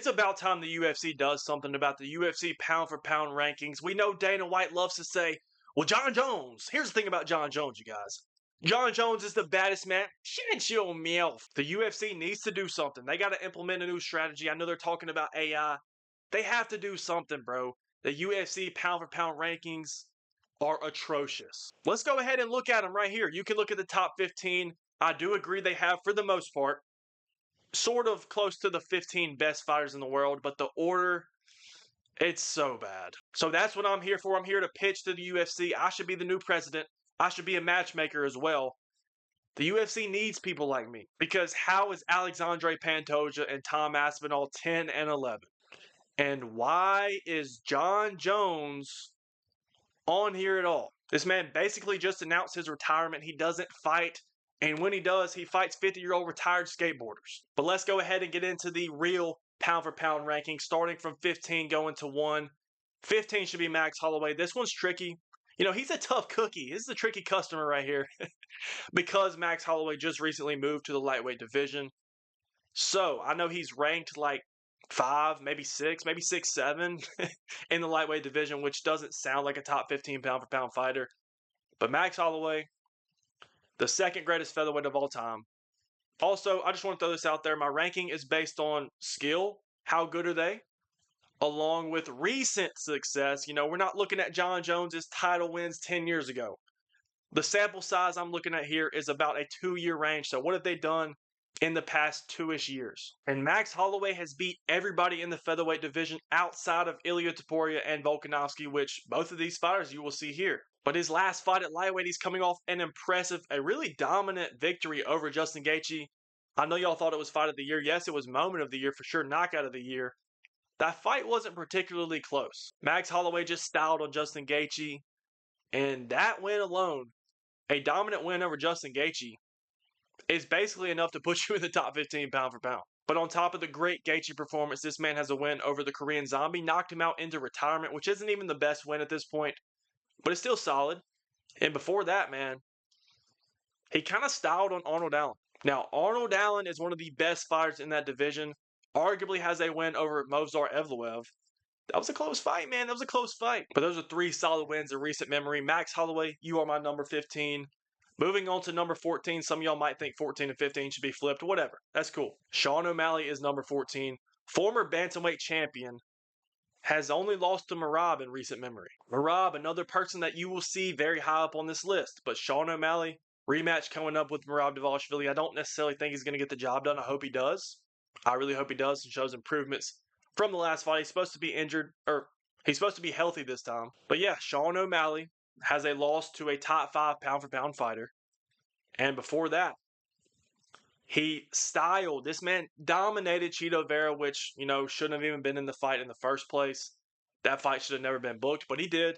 It's about time the UFC does something about the UFC pound for pound rankings. We know Dana White loves to say, well, Jon Jones. Here's the thing about Jon Jones, you guys. Jon Jones is the baddest man. Shut your mouth. The UFC needs to do something. They got to implement a new strategy. I know they're talking about AI. They have to do something, bro. The UFC pound for pound rankings are atrocious. Let's go ahead and look at them right here. You can look at the top 15. I do agree they have, for the most part, sort of close to the 15 best fighters in the world, but the order, it's so bad. So that's what I'm here for. I'm here to pitch to the UFC. I should be the new president. I should be a matchmaker as well. The UFC needs people like me, because how is Alexandre Pantoia and Tom Aspinall 10 and 11? And why is Jon Jones on here at all? This man basically just announced his retirement. He doesn't fight. And when he does, he fights 50-year-old retired skateboarders. But let's go ahead and get into the real pound-for-pound ranking, starting from 15 going to 1. 15 should be Max Holloway. This one's tricky. You know, he's a tough cookie. This is a tricky customer right here because Max Holloway just recently moved to the lightweight division. So I know he's ranked like 5, maybe 6, maybe 6, 7 in the lightweight division, which doesn't sound like a top 15 pound-for-pound fighter. But Max Holloway, the second greatest featherweight of all time. Also, I just want to throw this out there. My ranking is based on skill. How good are they? Along with recent success. You know, we're not looking at Jon Jones's title wins 10 years ago. The sample size I'm looking at here is about a 2-year range. So what have they done in the past 2-ish years? And Max Holloway has beat everybody in the featherweight division outside of Ilia Tapora and Volkanovski, which both of these fighters you will see here. But his last fight at lightweight, he's coming off an impressive, a really dominant victory over Justin Gaethje. I know y'all thought it was fight of the year. Yes, it was moment of the year for sure, knockout of the year. That fight wasn't particularly close. Max Holloway just styled on Justin Gaethje, and that win alone, a dominant win over Justin Gaethje, is basically enough to put you in the top 15 pound for pound. But on top of the great Gaethje performance, this man has a win over the Korean Zombie, knocked him out into retirement, which isn't even the best win at this point, but it's still solid. And before that, man, he kind of styled on Arnold Allen. Now, Arnold Allen is one of the best fighters in that division. Arguably has a win over Movsar Evloev. That was a close fight, man. That was a close fight. But those are 3 solid wins in recent memory. Max Holloway, you are my number 15. Moving on to number 14. Some of y'all might think 14 and 15 should be flipped. Whatever. That's cool. Shawn O'Malley is number 14. Former bantamweight champion. Has only lost to Morab in recent memory. Morab, another person that you will see very high up on this list. But Shawn O'Malley, rematch coming up with Morab Dvalishvili. I don't necessarily think he's going to get the job done. I hope he does. I really hope he does and shows improvements from the last fight. He's supposed to be injured, or he's supposed to be healthy this time. But yeah, Shawn O'Malley has a loss to a top 5 pound-for-pound fighter. And before that, he styled. This man dominated Chito Vera, which, you know, shouldn't have even been in the fight in the first place. That fight should have never been booked, but he did.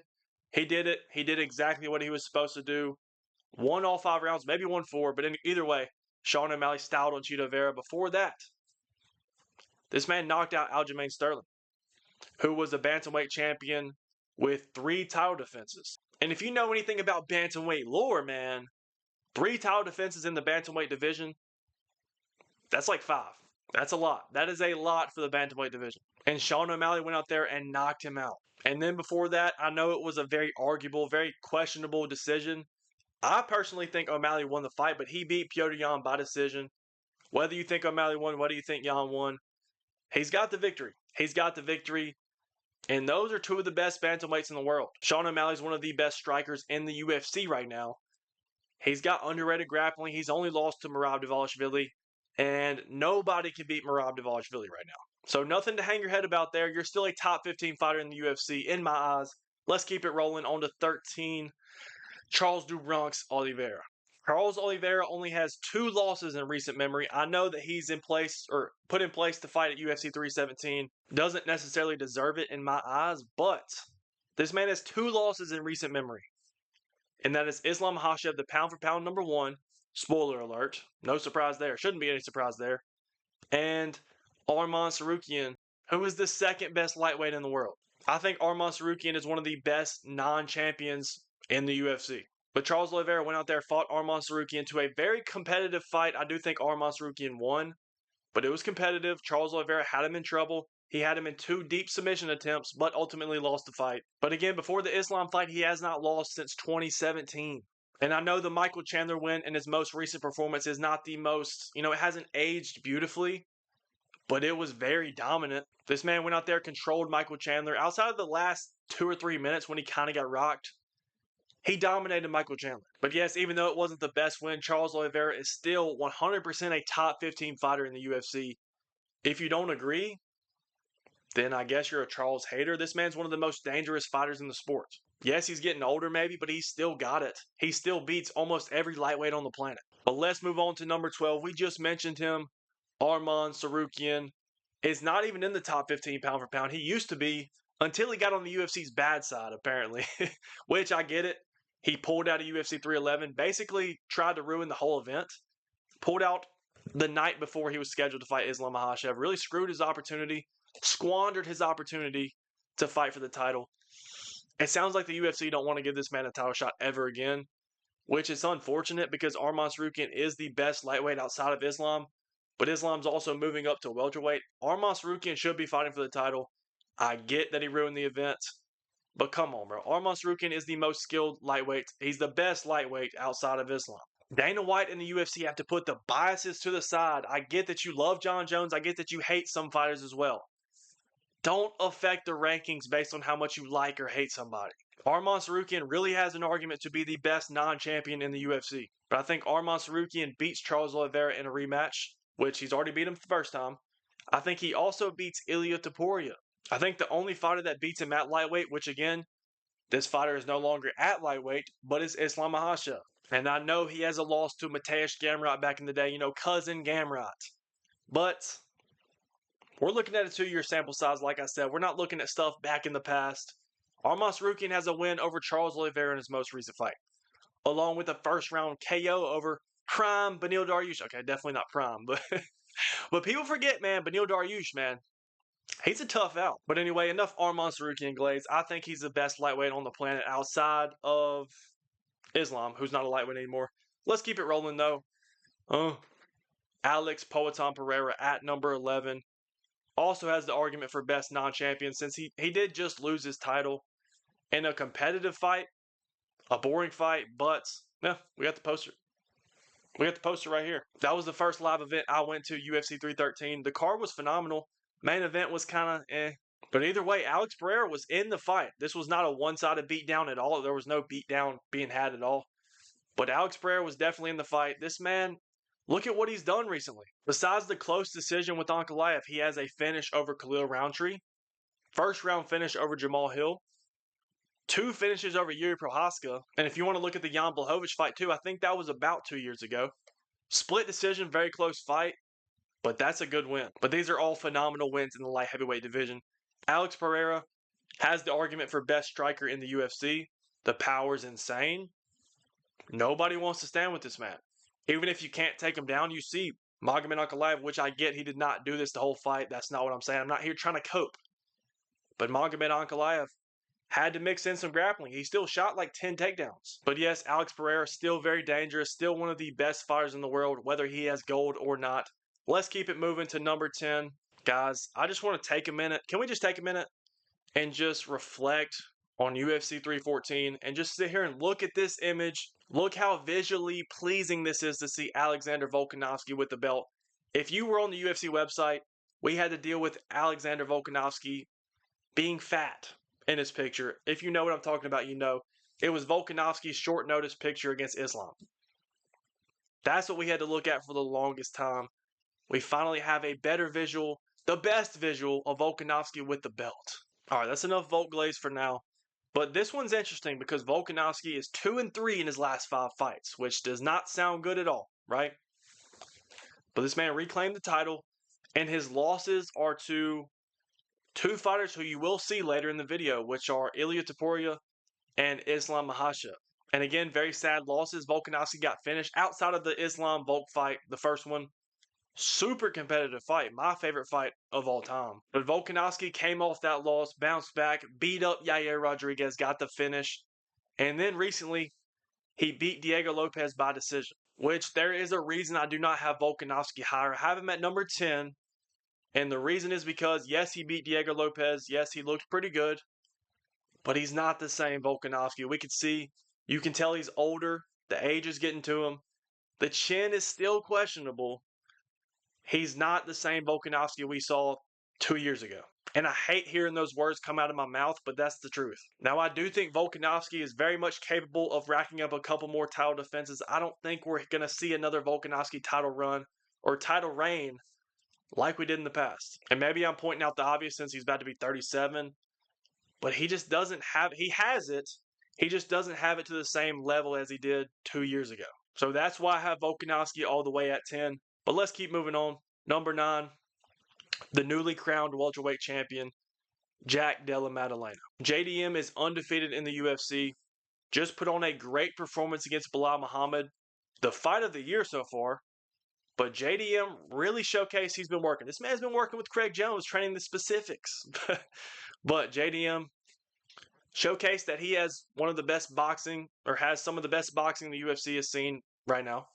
He did it. He did exactly what he was supposed to do. Won all 5 rounds, maybe won 4, but either way, Shawn O'Malley styled on Chito Vera. Before that, this man knocked out Aljamain Sterling, who was a bantamweight champion with 3 title defenses. And if you know anything about bantamweight lore, man, 3 title defenses in the bantamweight division, that's like 5. That's a lot. That is a lot for the bantamweight division. And Shawn O'Malley went out there and knocked him out. And then before that, I know it was a very arguable, very questionable decision. I personally think O'Malley won the fight, but he beat Petr Yan by decision. Whether you think O'Malley won, whether you think Yan won, he's got the victory. He's got the victory. And those are 2 of the best bantamweights in the world. Shawn O'Malley is one of the best strikers in the UFC right now. He's got underrated grappling. He's only lost to Morab Dvalishvili. And nobody can beat Morab Dvalishvili right now. So nothing to hang your head about there. You're still a top 15 fighter in the UFC, in my eyes. Let's keep it rolling on to 13. Charles do Bronx Oliveira. Charles Oliveira only has 2 losses in recent memory. I know that he's in place, or put in place to fight at UFC 317. Doesn't necessarily deserve it in my eyes, but this man has 2 losses in recent memory. And that is Islam Makhachev, the pound-for-pound number 1. Spoiler alert. No surprise there. Shouldn't be any surprise there. And Arman Serukian, who is the 2nd best lightweight in the world. I think Arman Serukian is one of the best non-champions in the UFC. But Charles Oliveira went out there, fought Arman Serukian to a very competitive fight. I do think Arman Serukian won. But it was competitive. Charles Oliveira had him in trouble. He had him in 2 deep submission attempts, but ultimately lost the fight. But again, before the Islam fight, he has not lost since 2017. And I know the Michael Chandler win in his most recent performance is not the most, it hasn't aged beautifully, but it was very dominant. This man went out there, controlled Michael Chandler. Outside of the last 2 or 3 minutes when he kind of got rocked, he dominated Michael Chandler. But yes, even though it wasn't the best win, Charles Oliveira is still 100% a top 15 fighter in the UFC. If you don't agree, then I guess you're a Charles hater. This man's one of the most dangerous fighters in the sport. Yes, he's getting older maybe, but he's still got it. He still beats almost every lightweight on the planet. But let's move on to number 12. We just mentioned him. Arman Serukian is not even in the top 15 pound for pound. He used to be until he got on the UFC's bad side, apparently, which I get it. He pulled out of UFC 311, basically tried to ruin the whole event, pulled out the night before he was scheduled to fight Islam Makhachev, really screwed his opportunity, squandered his opportunity to fight for the title. It sounds like the UFC don't want to give this man a title shot ever again, which is unfortunate because Arman Serukian is the best lightweight outside of Islam, but Islam's also moving up to welterweight. Arman Serukian should be fighting for the title. I get that he ruined the event, but come on, bro. Arman Serukian is the most skilled lightweight. He's the best lightweight outside of Islam. Dana White and the UFC have to put the biases to the side. I get that you love Jon Jones. I get that you hate some fighters as well. Don't affect the rankings based on how much you like or hate somebody. Arman Serukian really has an argument to be the best non-champion in the UFC. But I think Arman Serukian beats Charles Oliveira in a rematch, which he's already beat him the first time. I think he also beats Ilia Tapora. I think the only fighter that beats him at lightweight, which again, this fighter is no longer at lightweight, but is Islam Makhachev. And I know he has a loss to Mateusz Gamrot back in the day, cousin Gamrot. But we're looking at a 2-year sample size, like I said. We're not looking at stuff back in the past. Arman Serukian has a win over Charles Oliveira in his most recent fight, along with a first-round KO over Prime Beneil Dariush. Okay, definitely not Prime, but people forget, man, Beneil Dariush, man. He's a tough out. But anyway, enough Arman Serukian glaze. I think he's the best lightweight on the planet outside of Islam, who's not a lightweight anymore. Let's keep it rolling, though. Alex Pereira at number 11. Also has the argument for best non-champion since he did just lose his title in a competitive fight, a boring fight, but yeah, we got the poster. We got the poster right here. That was the first live event I went to, UFC 313. The card was phenomenal. Main event was kind of eh. But either way, Alex Pereira was in the fight. This was not a one-sided beatdown at all. There was no beatdown being had at all. But Alex Pereira was definitely in the fight. This man, look at what he's done recently. Besides the close decision with Ankalaev, he has a finish over Khalil Roundtree, first-round finish over Jamal Hill, 2 finishes over Yuri Prohaska, and if you want to look at the Jan Blachowicz fight too, I think that was about 2 years ago. Split decision, very close fight, but that's a good win. But these are all phenomenal wins in the light heavyweight division. Alex Pereira has the argument for best striker in the UFC. The power's insane. Nobody wants to stand with this man. Even if you can't take him down, you see Magomed Ankalaev, which I get he did not do this the whole fight. That's not what I'm saying. I'm not here trying to cope. But Magomed Ankalaev had to mix in some grappling. He still shot like 10 takedowns. But yes, Alex Pereira still very dangerous, still one of the best fighters in the world, whether he has gold or not. Let's keep it moving to number 10. Guys, I just want to take a minute. Can we just take a minute and just reflect on UFC 314 and just sit here and look at this image? Look how visually pleasing this is to see Alexander Volkanovski with the belt. If you were on the UFC website, we had to deal with Alexander Volkanovski being fat in his picture. If you know what I'm talking about, you know. It was Volkanovski's short notice picture against Islam. That's what we had to look at for the longest time. We finally have a better visual, the best visual of Volkanovski with the belt. All right, that's enough Volk glaze for now. But this one's interesting because Volkanovski is 2-3 in his last 5 fights, which does not sound good at all, right? But this man reclaimed the title, and his losses are to 2 fighters who you will see later in the video, which are Ilia Tapora and Islam Makhachev. And again, very sad losses. Volkanovski got finished outside of the Islam Volk fight, the first one. Super competitive fight, my favorite fight of all time. But Volkanovski came off that loss, bounced back, beat up Yair Rodriguez, got the finish. And then recently, he beat Diego Lopez by decision. which there is a reason I do not have Volkanovski higher. I have him at number 10, and the reason is because, yes, he beat Diego Lopez. Yes, he looked pretty good, but he's not the same Volkanovski. You can tell he's older. The age is getting to him. The chin is still questionable. He's not the same Volkanovski we saw 2 years ago. And I hate hearing those words come out of my mouth, but that's the truth. Now, I do think Volkanovski is very much capable of racking up a couple more title defenses. I don't think we're going to see another Volkanovski title run or title reign like we did in the past. And maybe I'm pointing out the obvious since he's about to be 37, but he just doesn't have – he has it. He just doesn't have it to the same level as he did 2 years ago. So that's why I have Volkanovski all the way at 10. But let's keep moving on. Number 9, the newly crowned welterweight champion, Jack Della Maddalena. JDM is undefeated in the UFC. Just put on a great performance against Belal Muhammad. The fight of the year so far. But JDM really showcased he's been working. This man's been working with Craig Jones, training the specifics. But JDM showcased that he has one of the best boxing, or has some of the best boxing the UFC has seen right now.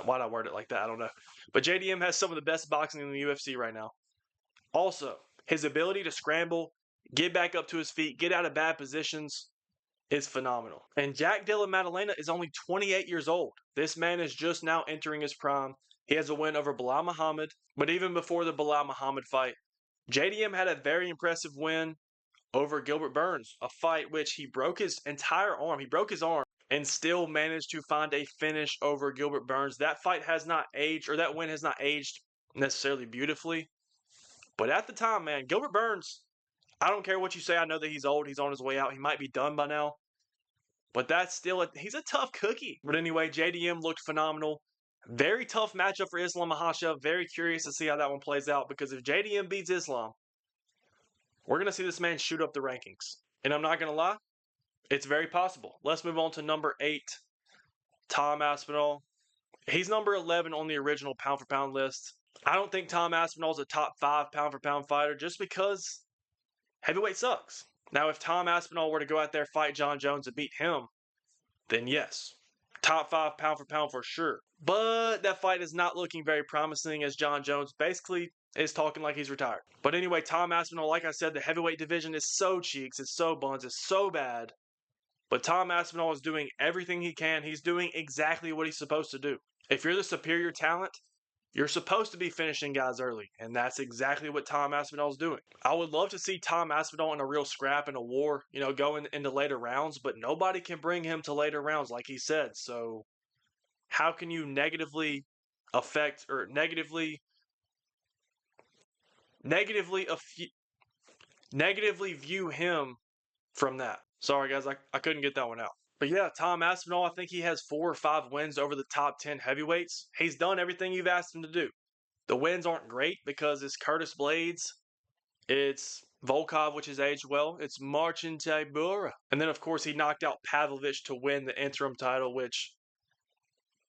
Why'd I word it like that? I don't know. But JDM has some of the best boxing in the UFC right now. Also, his ability to scramble, get back up to his feet, get out of bad positions is phenomenal. And Jack Della Maddalena is only 28 years old. This man is just now entering his prime. He has a win over Belal Muhammad. But even before the Belal Muhammad fight, JDM had a very impressive win over Gilbert Burns, a fight which he broke his entire arm. He broke his arm and still managed to find a finish over Gilbert Burns. That fight has not aged, or that win has not aged necessarily beautifully. But at the time, man, Gilbert Burns, I don't care what you say. I know that he's old. He's on his way out. He might be done by now. But that's still he's a tough cookie. But anyway, JDM looked phenomenal. Very tough matchup for Islam Makhachev. Very curious to see how that one plays out, because if JDM beats Islam, we're going to see this man shoot up the rankings. And I'm not going to lie, it's very possible. Let's move on to number 8, Tom Aspinall. He's number 11 on the original pound-for-pound list. I don't think Tom Aspinall is a top 5 pound-for-pound fighter just because heavyweight sucks. Now, if Tom Aspinall were to go out there, fight Jon Jones, and beat him, then yes, top 5 pound-for-pound for sure. But that fight is not looking very promising, as Jon Jones basically is talking like he's retired. But anyway, Tom Aspinall, like I said, the heavyweight division is so cheeks, it's so buns, it's so bad. But Tom Aspinall is doing everything he can. He's doing exactly what he's supposed to do. If you're the superior talent, you're supposed to be finishing guys early, and that's exactly what Tom Aspinall is doing. I would love to see Tom Aspinall in a real scrap, in a war, going into later rounds, but nobody can bring him to later rounds, like he said. So how can you negatively affect, or negatively view him from that? Sorry, guys, I couldn't get that one out. But yeah, Tom Aspinall, I think he has 4 or 5 wins over the top 10 heavyweights. He's done everything you've asked him to do. The wins aren't great because it's Curtis Blades, it's Volkov, which has aged well, it's Marcin Tybura. And then, of course, he knocked out Pavlovich to win the interim title, which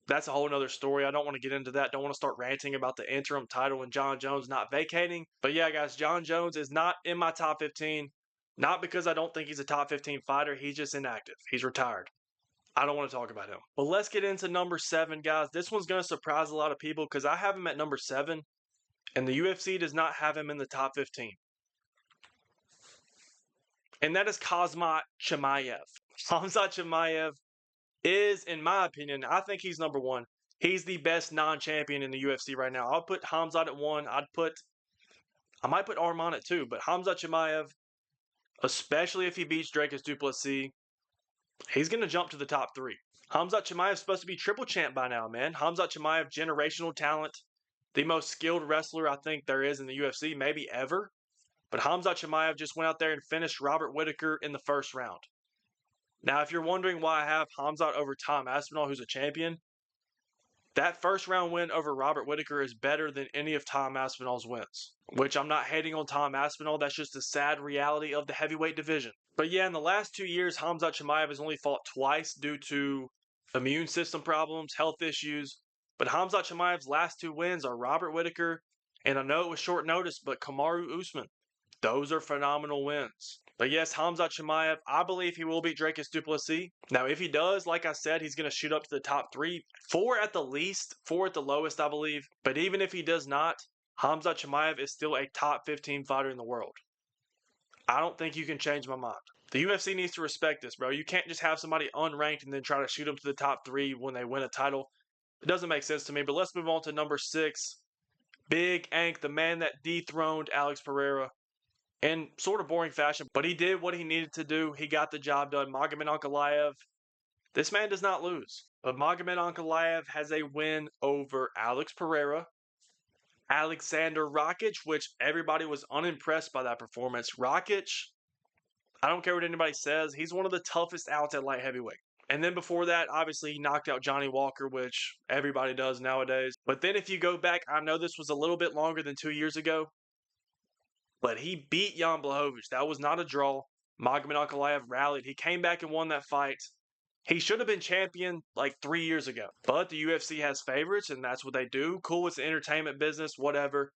that's a whole other story. I don't want to get into that. Don't want to start ranting about the interim title and Jon Jones not vacating. But yeah, guys, Jon Jones is not in my top 15. Not because I don't think he's a top 15 fighter. He's just inactive. He's retired. I don't want to talk about him. But let's get into number 7, guys. This one's going to surprise a lot of people because I have him at number 7, and the UFC does not have him in the top 15. And that is Khamzat Chimaev. Khamzat Chimaev is, in my opinion, I think he's number 1. He's the best non-champion in the UFC right now. I'll put Khamzat at 1. I might put Arman at 2, but Khamzat Chimaev, especially if he beats Dricus du Plessis, he's going to jump to the top 3. Khamzat Chimaev is supposed to be triple champ by now, man. Khamzat Chimaev, generational talent, the most skilled wrestler I think there is in the UFC, maybe ever. But Khamzat Chimaev just went out there and finished Robert Whittaker in the first round. Now, if you're wondering why I have Khamzat over Tom Aspinall, who's a champion, that first round win over Robert Whittaker is better than any of Tom Aspinall's wins. Which I'm not hating on Tom Aspinall. That's just the sad reality of the heavyweight division. But yeah, in the last 2 years, Khamzat Chimaev has only fought twice due to immune system problems, health issues. But Khamzat Chimaev's last 2 wins are Robert Whittaker, and I know it was short notice, but Kamaru Usman. Those are phenomenal wins. But yes, Khamzat Chimaev, I believe he will beat Dricus du Plessis. Now, if he does, like I said, he's going to shoot up to the top 3. 4 at the least, 4 at the lowest, I believe. But even if he does not, Khamzat Chimaev is still a top 15 fighter in the world. I don't think you can change my mind. The UFC needs to respect this, bro. You can't just have somebody unranked and then try to shoot them to the top 3 when they win a title. It doesn't make sense to me. But let's move on to number 6. Big Ank, the man that dethroned Alex Pereira in sort of boring fashion. But he did what he needed to do. He got the job done. Magomed Ankalaev, this man does not lose. But Magomed Ankalaev has a win over Alex Pereira. Alexander Rakic, which everybody was unimpressed by that performance. Rakic, I don't care what anybody says, he's one of the toughest outs at light heavyweight. And then before that, obviously, he knocked out Johnny Walker, which everybody does nowadays. But then if you go back, I know this was a little bit longer than 2 years ago, but he beat Jan Blachowicz. That was not a draw. Magomed Ankalaev rallied. He came back and won that fight. He should have been champion like 3 years ago. But the UFC has favorites, and that's what they do. Cool, it's an entertainment business, whatever.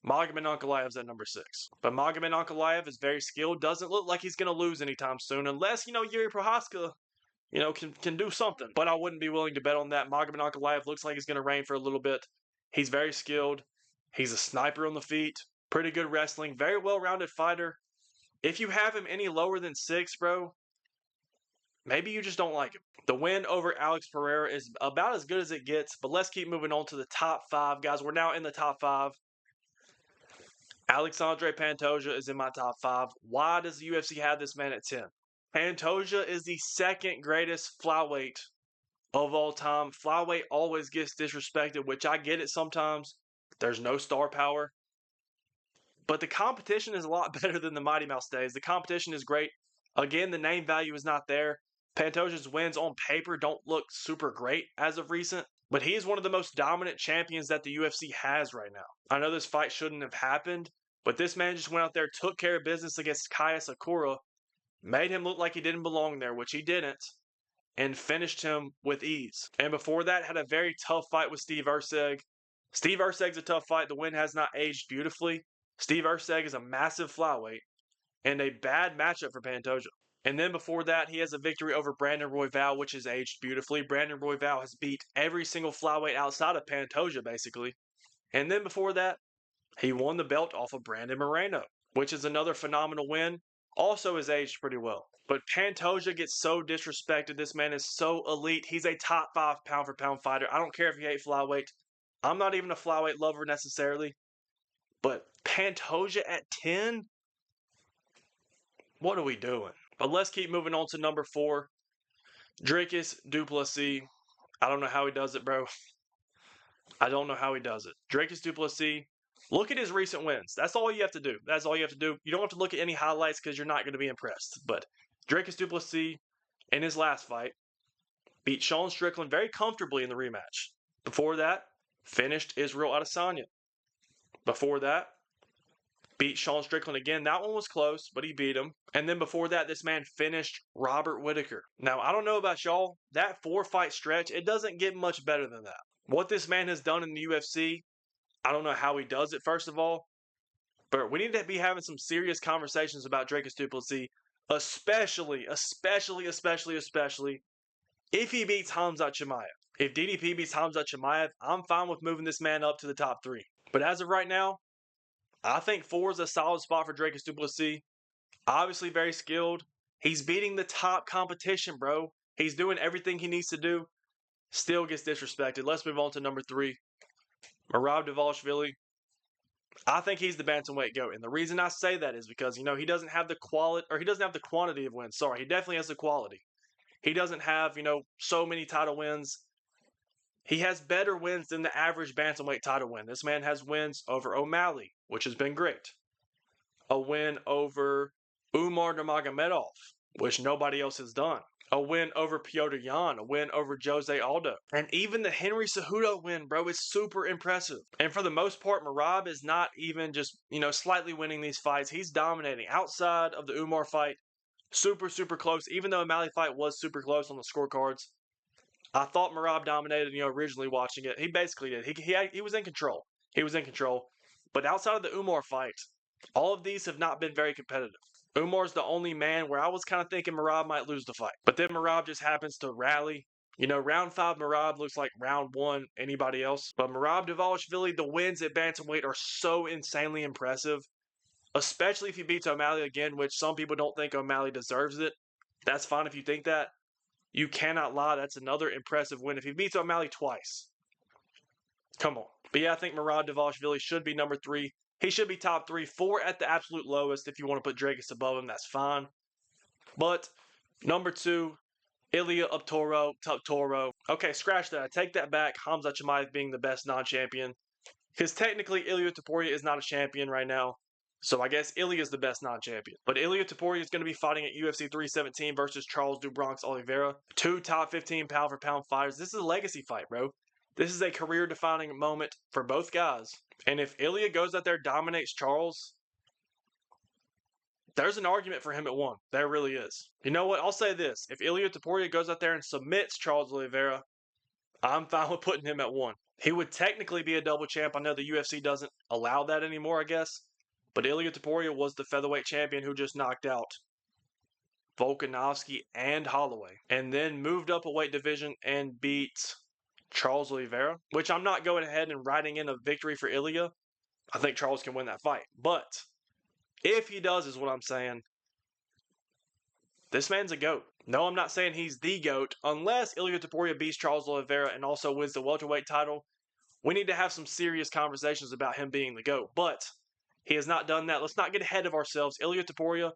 Magomed Ankalaev's at number 6. But Magomed Ankalaev is very skilled. Doesn't look like he's going to lose anytime soon. Unless, Yuri Prohaska, can do something. But I wouldn't be willing to bet on that. Magomed Ankalaev looks like he's going to reign for a little bit. He's very skilled. He's a sniper on the feet. Pretty good wrestling. Very well-rounded fighter. If you have him any lower than 6, bro, maybe you just don't like him. The win over Alex Pereira is about as good as it gets, but let's keep moving on to the top 5. Guys, we're now in the top 5. Alexandre Pantoia is in my top 5. Why does the UFC have this man at 10? Pantoia is the second greatest flyweight of all time. Flyweight always gets disrespected, which I get it sometimes. There's no star power. But the competition is a lot better than the Mighty Mouse days. The competition is great. Again, the name value is not there. Pantoja's wins on paper don't look super great as of recent, but he is one of the most dominant champions that the UFC has right now. I know this fight shouldn't have happened, but this man just went out there, took care of business against Kaya Sakura, made him look like he didn't belong there, which he didn't, and finished him with ease. And before that, had a very tough fight with Steve Erceg. Steve Erceg's a tough fight. The win has not aged beautifully. Steve Erceg is a massive flyweight and a bad matchup for Pantoja. And then before that, he has a victory over Brandon Royval, which has aged beautifully. Brandon Royval has beat every single flyweight outside of Pantoja, basically. And then before that, he won the belt off of Brandon Moreno, which is another phenomenal win. Also has aged pretty well. But Pantoja gets so disrespected. This man is so elite. He's a top 5 pound-for-pound fighter. I don't care if you hate flyweight. I'm not even a flyweight lover necessarily. But Pantoja at 10? What are we doing? But let's keep moving on to number 4. Dricus du Plessis. I don't know how he does it, bro. I don't know how he does it. Dricus du Plessis. Look at his recent wins. That's all you have to do. That's all you have to do. You don't have to look at any highlights because you're not going to be impressed. But Dricus du Plessis, in his last fight, beat Sean Strickland very comfortably in the rematch. Before that, finished Israel Adesanya. Before that, beat Sean Strickland again. That one was close, but he beat him. And then before that, this man finished Robert Whittaker. Now, I don't know about y'all. That 4-fight stretch, it doesn't get much better than that. What this man has done in the UFC, I don't know how he does it, first of all. But we need to be having some serious conversations about Dricus du Plessis, especially if he beats Khamzat Chimaev. If DDP beats Khamzat Chimaev, I'm fine with moving this man up to the top 3. But as of right now, I think 4 is a solid spot for Dricus du Plessis. Obviously very skilled. He's beating the top competition, bro. He's doing everything he needs to do. Still gets disrespected. Let's move on to number 3. Morab Dvalishvili. I think he's the bantamweight GOAT. And the reason I say that is because, he doesn't have the quality, or he doesn't have the quantity of wins. Sorry, he definitely has the quality. He doesn't have, so many title wins. He has better wins than the average bantamweight title win. This man has wins over O'Malley, which has been great. A win over Umar Nurmagomedov, which nobody else has done. A win over Petr Yan. A win over Jose Aldo. And even the Henry Cejudo win, bro, is super impressive. And for the most part, Morab is not even just, slightly winning these fights. He's dominating. Outside of the Umar fight, super close. Even though O'Malley fight was super close on the scorecards, I thought Morab dominated, originally watching it. He basically did. He was in control. He was in control. But outside of the Umar fight, All of these have not been very competitive. Umar's the only man where I was kind of thinking Morab might lose the fight. But then Morab just happens to rally. You know, round 5 Morab looks like round 1 anybody else. But Morab Dvalishvili, the wins at bantamweight are so insanely impressive. Especially if he beats O'Malley again, which some people don't think O'Malley deserves it. That's fine if you think that. You cannot lie. That's another impressive win. If he beats O'Malley twice, come on. But yeah, I think Morab Dvalishvili should be number 3. He should be top 3, 4 at the absolute lowest. If you want to put Dragus above him, that's fine. But number 2, Ilia Tapora. Okay, scratch that. I take that back. Khamzat Chimaev being the best non-champion. Because technically, Ilia Tapora is not a champion right now. So I guess Ilia is the best non-champion. But Ilia Tapora is going to be fighting at UFC 317 versus Charles do Bronx Oliveira. 2 top 15 pound-for-pound fighters. This is a legacy fight, bro. This is a career-defining moment for both guys. And if Ilia goes out there dominates Charles, there's an argument for him at 1. There really is. You know what? I'll say this. If Ilia Tapora goes out there and submits Charles Oliveira, I'm fine with putting him at 1. He would technically be a double champ. I know the UFC doesn't allow that anymore, I guess. But Ilia Tapora was the featherweight champion who just knocked out Volkanovski and Holloway. And then moved up a weight division and beat Charles Oliveira. Which I'm not going ahead and writing in a victory for Ilia. I think Charles can win that fight. But if he does is what I'm saying. This man's a GOAT. No, I'm not saying he's the GOAT. Unless Ilia Tapora beats Charles Oliveira and also wins the welterweight title. We need to have some serious conversations about him being the GOAT. But he has not done that. Let's not get ahead of ourselves. Ilia Tapora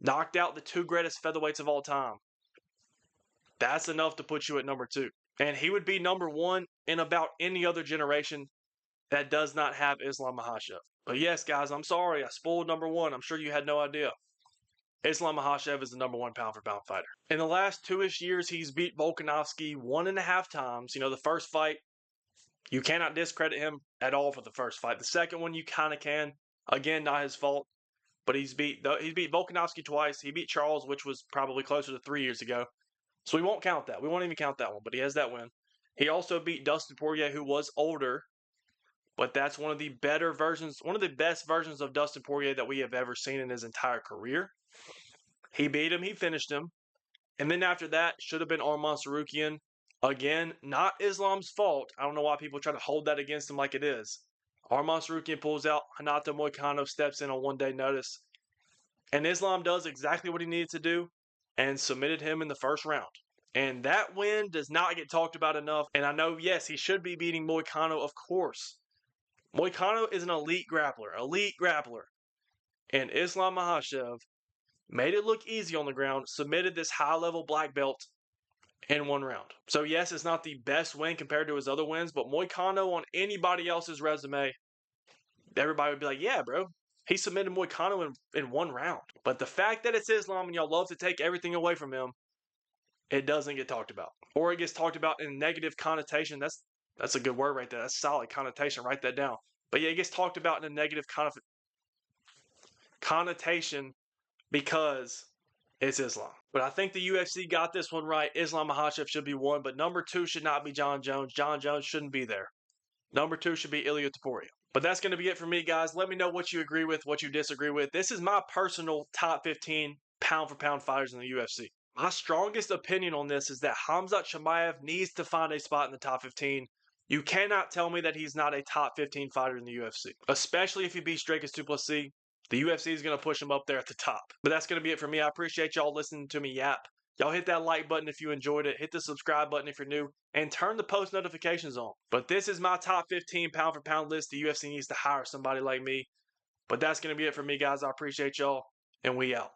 knocked out the 2 greatest featherweights of all time. That's enough to put you at number 2. And he would be number 1 in about any other generation that does not have Islam Makhachev. But yes, guys, I'm sorry. I spoiled number 1. I'm sure you had no idea. Islam Makhachev is the number 1 pound-for-pound fighter. In the last 2-ish years, he's beat Volkanovski 1.5 times. You know, the first fight, you cannot discredit him at all for the first fight. The second one, you kind of can. Again, not his fault, but he's beat Volkanovski twice. He beat Charles, which was probably closer to 3 years ago. So we won't count that. We won't even count that one, but he has that win. He also beat Dustin Poirier, who was older, but that's one of the better versions, one of the best versions of Dustin Poirier that we have ever seen in his entire career. He beat him. He finished him. And then after that, should have been Arman Serukian. Again, not Islam's fault. I don't know why people try to hold that against him like it is. Arman Serukian pulls out. Hinata Moicano steps in on 1-day notice. And Islam does exactly what he needed to do and submitted him in the first round. And that win does not get talked about enough. And I know, yes, he should be beating Moicano, of course. Moicano is an elite grappler. And Islam Makhachev made it look easy on the ground, submitted this high-level black belt in 1 round. So yes, it's not the best win compared to his other wins, but Moicano on anybody else's resume, everybody would be like, yeah, bro, he submitted Moicano in 1 round. But the fact that it's Islam and y'all love to take everything away from him, it doesn't get talked about. Or it gets talked about in negative connotation. That's a good word right there. That's solid connotation. Write that down. But yeah, it gets talked about in a negative connotation because it's Islam. But I think the UFC got this one right. Islam Makhachev should be 1, but number 2 should not be Jon Jones. Jon Jones shouldn't be there. Number 2 should be Ilia Tapora. But that's going to be it for me, guys. Let me know what you agree with, what you disagree with. This is my personal top 15 pound-for-pound fighters in the UFC. My strongest opinion on this is that Khamzat Chimaev needs to find a spot in the top 15. You cannot tell me that he's not a top 15 fighter in the UFC, especially if he beats Dragus du Plessis. The UFC is going to push him up there at the top. But that's going to be it for me. I appreciate y'all listening to me yap. Y'all hit that like button if you enjoyed it. Hit the subscribe button if you're new. And turn the post notifications on. But this is my top 15 pound-for-pound list. The UFC needs to hire somebody like me. But that's going to be it for me, guys. I appreciate y'all. And we out.